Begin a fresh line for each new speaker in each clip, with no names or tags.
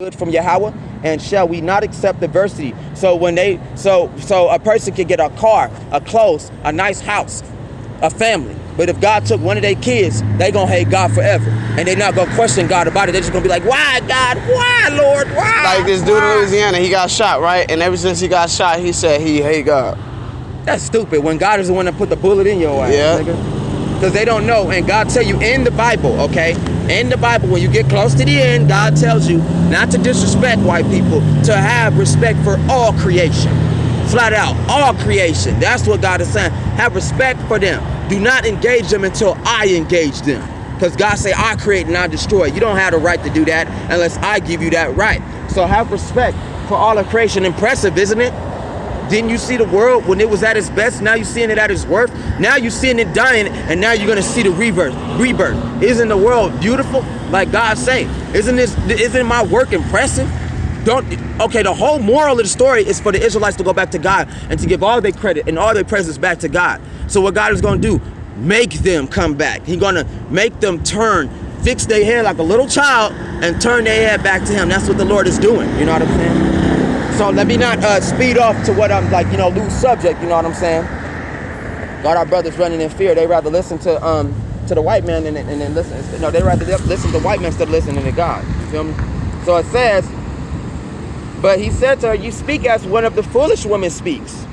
good from Yahweh, and shall we not accept adversity? So when they so a person can get a car, a clothes, a nice house, a family. But if God took one of their kids, they gonna hate God forever, and they not gonna question God about it. They're just gonna be like, "Why, God? Why, Lord? Why?"
Like this dude in Louisiana, he got shot, right? And ever since he got shot, he said he hate God.
That's stupid. When God is the one that put the bullet in your ass, nigga. Because they don't know, and God tell you in the Bible, okay? In the Bible, when you get close to the end, God tells you not to disrespect white people, to have respect for all creation. Flat out, all creation. That's what God is saying. Have respect for them. Do not engage them until I engage them. Because God say, I create and I destroy. You don't have the right to do that unless I give you that right. So have respect for all of creation. Impressive, isn't it? Didn't you see the world when it was at its best? Now you're seeing it at its worst. Now you're seeing it dying, and now you're gonna see the rebirth. Isn't the world beautiful? Like God say, isn't my work impressive? Okay, the whole moral of the story is for the Israelites to go back to God and to give all their credit and all their praises back to God. So what God is gonna do, make them come back. He's gonna make them turn, fix their head like a little child and turn their head back to him. That's what the Lord is doing, you know what I'm saying? So let me not speed off to what I'm like, lose subject, you know what I'm saying? Got our brothers running in fear. They rather listen to the white man and then listen. They rather listen to white men instead of listening to God. You feel me? So it says, but he said to her, you speak as one of the foolish women speaks.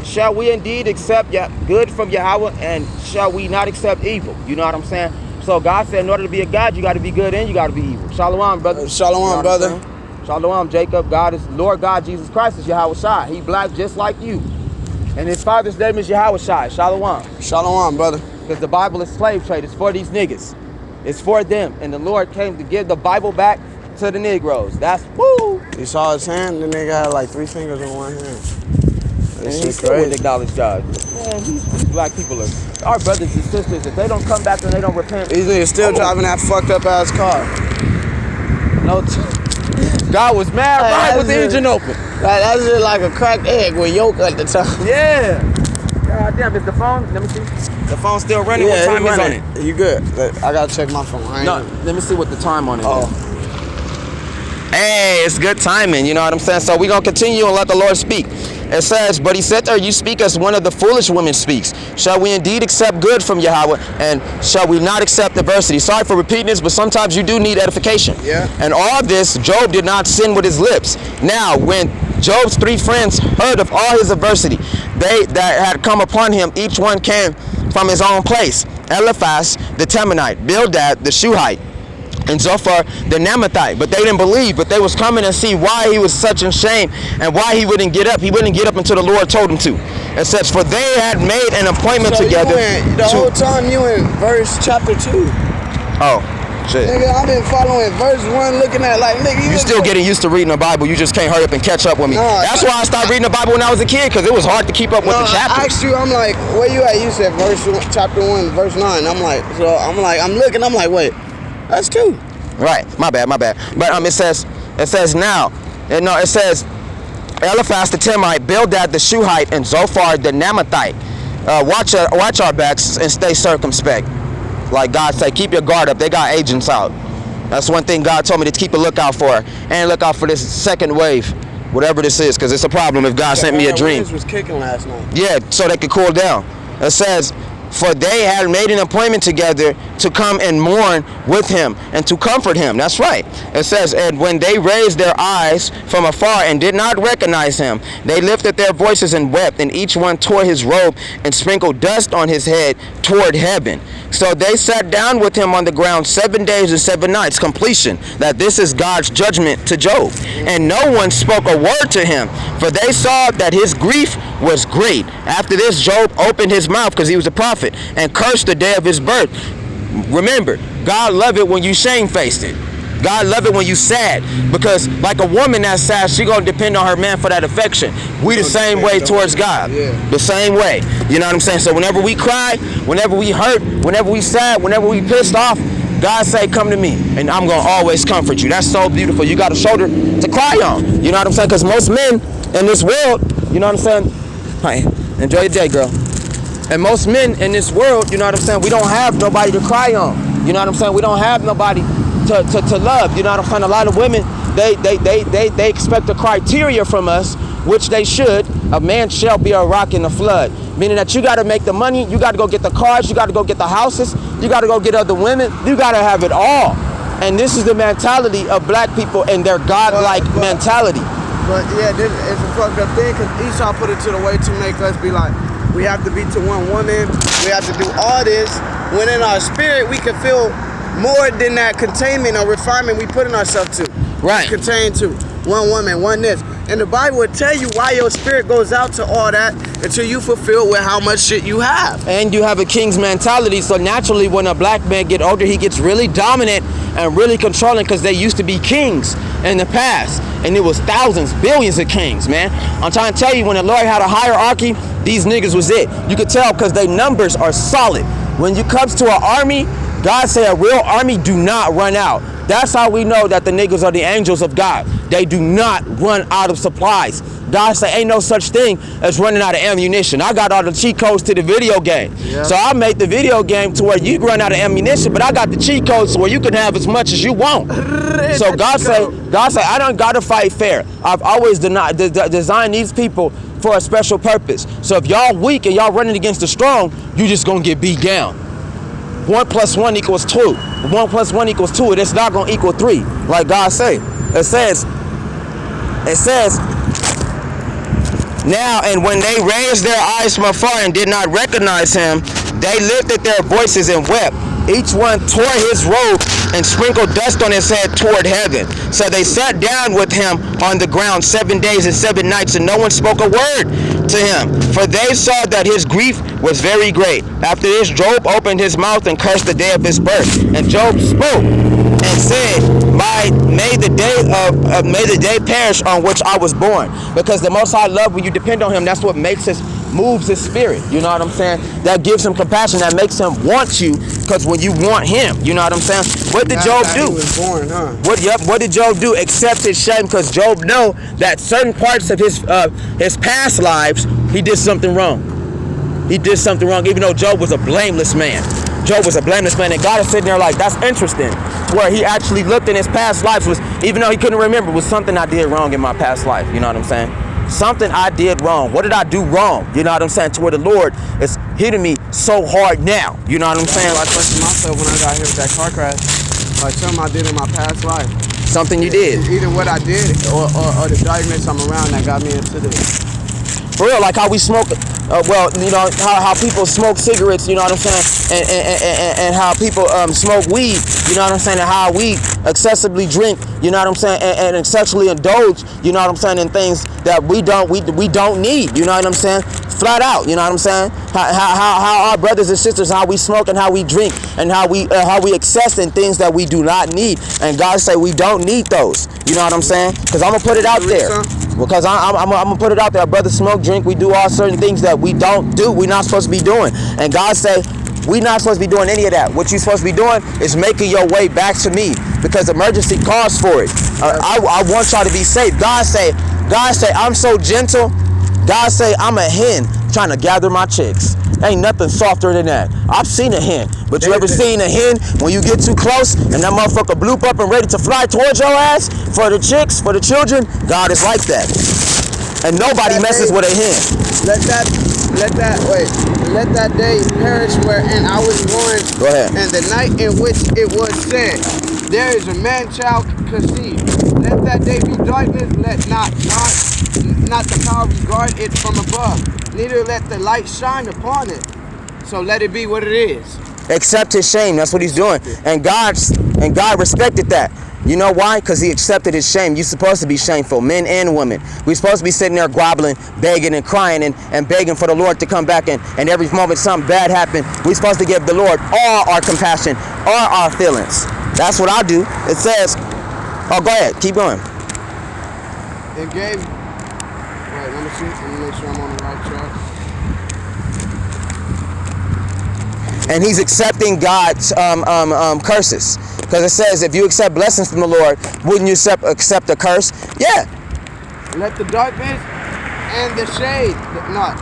Shall we indeed accept good from Yahweh, and shall we not accept evil? You know what I'm saying? So God said, in order to be a God, you got to be good and you got to be evil. Shalom, brother.
Shalom, brother.
Shalom, Jacob. God is Lord God, Jesus Christ is Yahweh Shai. He black just like you. And his father's name is Yahweh Shai. Shalom.
Shalom, brother.
Because the Bible is slave trade. It's for these niggas. It's for them. And the Lord came to give the Bible back to the Negroes. That's woo.
You saw his hand? The nigga had like 3 fingers on one hand.
And he still wouldn't acknowledge God. Man, these black people are our brothers and sisters. If they don't come back and they don't repent.
These niggas still driving that fucked up ass car.
No. God was mad right with the engine open.
That's just like a cracked egg with yolk at the top.
Yeah. God damn, is the phone? Let me see. The phone's still running.
Yeah,
what time is on it?
You good? I gotta check my phone.
No, let me see what the time on it
is.
Hey, it's good timing, you know what I'm saying? So we're gonna continue and let the Lord speak. It says, but he said to her, you speak as one of the foolish women speaks. Shall we indeed accept good from Yahweh, and shall we not accept adversity? Sorry for repeating this, but sometimes you do need edification.
Yeah.
And all this, Job did not sin with his lips. Now, when Job's 3 friends heard of all his adversity that had come upon him, each one came from his own place. Eliphaz the Temanite, Bildad the Shuhite, and Zophar the Naamathite. But they didn't believe, but they was coming and see why he was such in shame and why he wouldn't get up. He wouldn't get up until the Lord told him to. It says, for they had made an appointment together.
The whole time you in verse chapter 2.
Oh, shit.
Nigga, I've been following verse 1, looking at like, nigga,
you still getting used to reading the Bible. You just can't hurry up and catch up with me. That's why I started reading the Bible when I was a kid, because it was hard to keep up with the chapters.
I asked you, I'm like, where you at? You said chapter 1, verse 9. I'm like, I'm looking, I'm like, wait, that's 2.
Right, my bad. But it says now, it says Eliphaz the Temanite, Bildad the Shuhite, and Zophar the Naamathite. Watch our backs and stay circumspect. Like God said, keep your guard up. They got agents out. That's one thing God told me to keep a lookout for, and look out for this second wave, whatever this is, because it's a problem if God sent me a dream.
Was kicking last night.
Yeah, so they could cool down. It says, for they had made an appointment together to come and mourn with him and to comfort him. That's right. It says, and when they raised their eyes from afar and did not recognize him, they lifted their voices and wept, and each one tore his robe and sprinkled dust on his head toward heaven. So they sat down with him on the ground 7 days and 7 nights, completion, that this is God's judgment to Job. And no one spoke a word to him, for they saw that his grief was great. After this, Job opened his mouth, because he was a prophet, and cursed the day of his birth. Remember, God love it when you shamefaced it. God love it when you sad, because like a woman that's sad, she gonna depend on her man for that affection. We the same way towards God. The same way. You know what I'm saying? So whenever we cry, whenever we hurt, whenever we sad, whenever we pissed off, God say, come to me, and I'm gonna always comfort you. That's so beautiful. You got a shoulder to cry on. You know what I'm saying? Because most men in this world, you know what I'm saying? Hi, enjoy your day, girl. And most men in this world, you know what I'm saying, we don't have nobody to cry on. You know what I'm saying? We don't have nobody to love. You know what I'm saying? A lot of women, they expect a criteria from us, which they should. A man shall be a rock in the flood. Meaning that you got to make the money, you got to go get the cars, you got to go get the houses, you got to go get other women, you got to have it all. And this is the mentality of black people and their God-like mentality.
But yeah, this is a fucked up thing because Esau put it to the way to make us be like, we have to be to one woman, we have to do all this, when in our spirit we can feel more than that containment or refinement we put in ourselves to.
Right.
Contain to one woman, one this. And the Bible will tell you why your spirit goes out to all that until you fulfill with how much shit you have.
And you have a king's mentality, so naturally when a black man get older, he gets really dominant and really controlling because they used to be kings in the past. And it was thousands, billions of kings, man. I'm trying to tell you, when the Lord had a hierarchy, these niggas was it. You could tell because their numbers are solid. When you comes to an army, God say a real army do not run out. That's how we know that the niggas are the angels of God. They do not run out of supplies. God say ain't no such thing as running out of ammunition. I got all the cheat codes to the video game. Yeah. So I made the video game to where you run out of ammunition, but I got the cheat codes where you can have as much as you want. So God say, I don't gotta fight fair. I've always designed these people for a special purpose. So if y'all weak and y'all running against the strong, you just gonna get beat down. 1 + 1 = 2. 1 + 1 = 2. It's not gonna equal 3, like God say. It says, now, and when they raised their eyes from afar and did not recognize him, they lifted their voices and wept. Each one tore his robe and sprinkled dust on his head toward heaven. So they sat down with him on the ground 7 days and 7 nights, and no one spoke a word to him, for they saw that his grief was very great. After this, Job opened his mouth and cursed the day of his birth. And Job spoke and said, may the day perish on which I was born. Because the Most High love, when you depend on him, that's what moves his spirit. You know what I'm saying? That gives him compassion, that makes him want you, because when you want him, you know what I'm saying? What did Job do?
He was born, huh?
What did Job do? Accept his shame, because Job know that certain parts of his past lives, he did something wrong. He did something wrong, even though Job was a blameless man. Job was a blameless man, and God is sitting there like, that's interesting. Where he actually looked in his past lives was, even though he couldn't remember, was something I did wrong in my past life. You know what I'm saying? Something I did wrong. What did I do wrong? You know what I'm saying? To where the Lord is hitting me so hard now. You know what I'm saying?
I questioned myself when I got here with that car crash. Like something I did in my past life.
Something you did.
Either what I did or the darkness I'm around that got me into this.
For real, like how we smoke, you know, how people smoke cigarettes, you know what I'm saying, and how people smoke weed, you know what I'm saying, and how we excessively drink, you know what I'm saying, and sexually indulge, you know what I'm saying, in things that we don't need, you know what I'm saying, flat out, you know what I'm saying, how our brothers and sisters, how we smoke and how we drink, and how we excess in things that we do not need, and God say we don't need those, you know what I'm saying, because I'm gonna put it out there. Because I'm gonna put it out there. Our brothers smoke, drink, we do all certain things that we don't do. We're not supposed to be doing. And God say, we're not supposed to be doing any of that. What you're supposed to be doing is making your way back to me, because emergency calls for it. I want y'all to be safe. God say, I'm so gentle. God say, I'm a hen trying to gather my chicks. Ain't nothing softer than that. I've seen a hen, but you ever seen a hen when you get too close and that motherfucker bloop up and ready to fly towards your ass? For the chicks, for the children, God is like that. And nobody messes with a hen.
Let that day perish wherein I was born.
Go ahead.
And the night in which it was said, there is a man-child conceived. Let that day be darkness, let not the power regard it from above. Neither let the light shine upon it. So let it be what it is.
Accept his shame. That's what he's doing. And God respected that. You know why? Because he accepted his shame. You're supposed to be shameful, men and women. We're supposed to be sitting there groveling, begging and crying and begging for the Lord to come back. And every moment something bad happened, we're supposed to give the Lord all our compassion, all our feelings. That's what I do. It says, oh, go ahead. Keep going.
It gave... Wait, let me see. Let me make sure I'm on the right track.
And he's accepting God's curses. Because it says, if you accept blessings from the Lord, wouldn't you accept a curse? Yeah.
Let the darkness and the shade,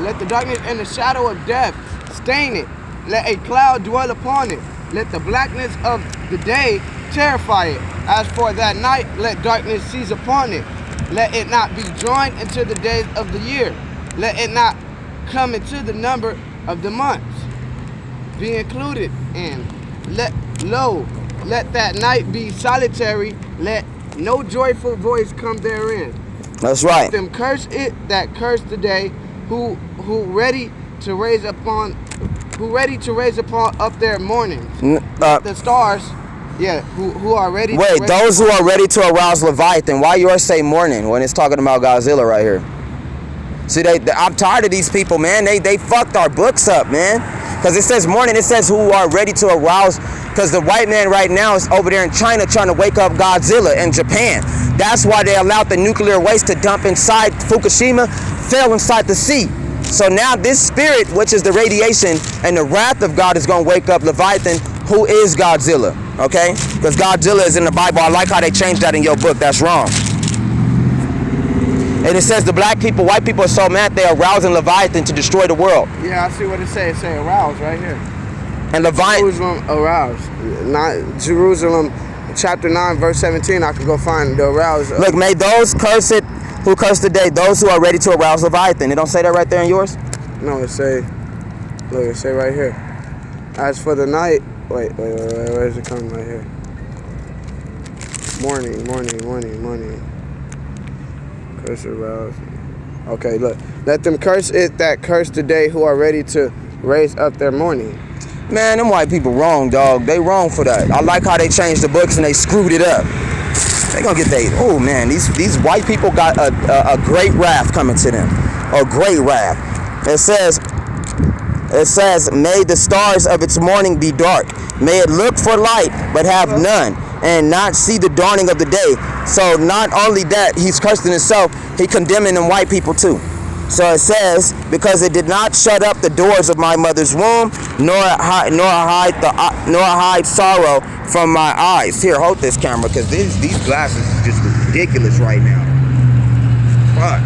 let the darkness and the shadow of death stain it. Let a cloud dwell upon it. Let the blackness of the day terrify it. As for that night, let darkness seize upon it. Let it not be joined into the days of the year. Let it not come into the number of the months. Be included in. Let that night be solitary. Let no joyful voice come therein.
That's right.
Let them curse it that curse the day, who ready to raise upon up their mournings. The stars, who are ready.
Wait, those who are ready to arouse Leviathan. Why yours say mourning when it's talking about Godzilla right here? See, I'm tired of these people, man. They fucked our books up, man. Because it says mourning, it says who are ready to arouse. Because the white man right now is over there in China trying to wake up Godzilla in Japan. That's why they allowed the nuclear waste to dump inside Fukushima, fell inside the sea. So now this spirit, which is the radiation and the wrath of God, is going to wake up Leviathan, who is Godzilla, okay? Because Godzilla is in the Bible. I like how they changed that in your book. That's wrong. And it says the black people, white people are so mad they're arousing Leviathan to destroy the world.
Yeah, I see what it says. It says arouse right here.
And Leviathan.
Jerusalem arouse. Jerusalem, chapter 9, verse 17. I can go find the arouse.
Look, may those curse it who curse the day, those who are ready to arouse Leviathan. It don't say that right there in yours?
No, it say right here. As for the night, wait, where's it coming right here? Morning. Curse arouse. Okay, look. Let them curse it that curse the day, who are ready to raise up their mourning.
Man, them white people wrong, dog. They wrong for that. I like how they changed the books and they screwed it up. They gonna get oh man, these white people got a great wrath coming to them. A great wrath. It says, may the stars of its morning be dark. May it look for light, but have none, and not see the dawning of the day. So not only that, he's cursing himself, he condemning them white people too. So it says, because it did not shut up the doors of my mother's womb, nor hide sorrow from my eyes. Here, hold this camera, because these glasses is just ridiculous right now. Fuck.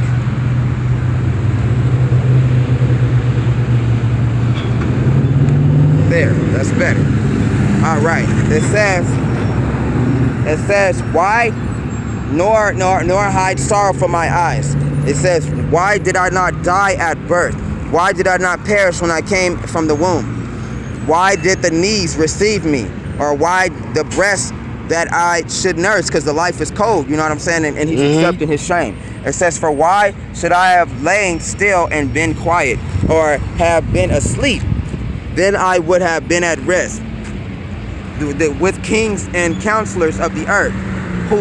There, that's better. All right. It says, why nor hide sorrow from my eyes. It says, why did I not die at birth? Why did I not perish when I came from the womb? Why did the knees receive me? Or why the breast that I should nurse? Because the life is cold, you know what I'm saying? And he's accepting his shame. It says, for why should I have lain still and been quiet, or have been asleep? Then I would have been at rest with kings and counselors of the earth.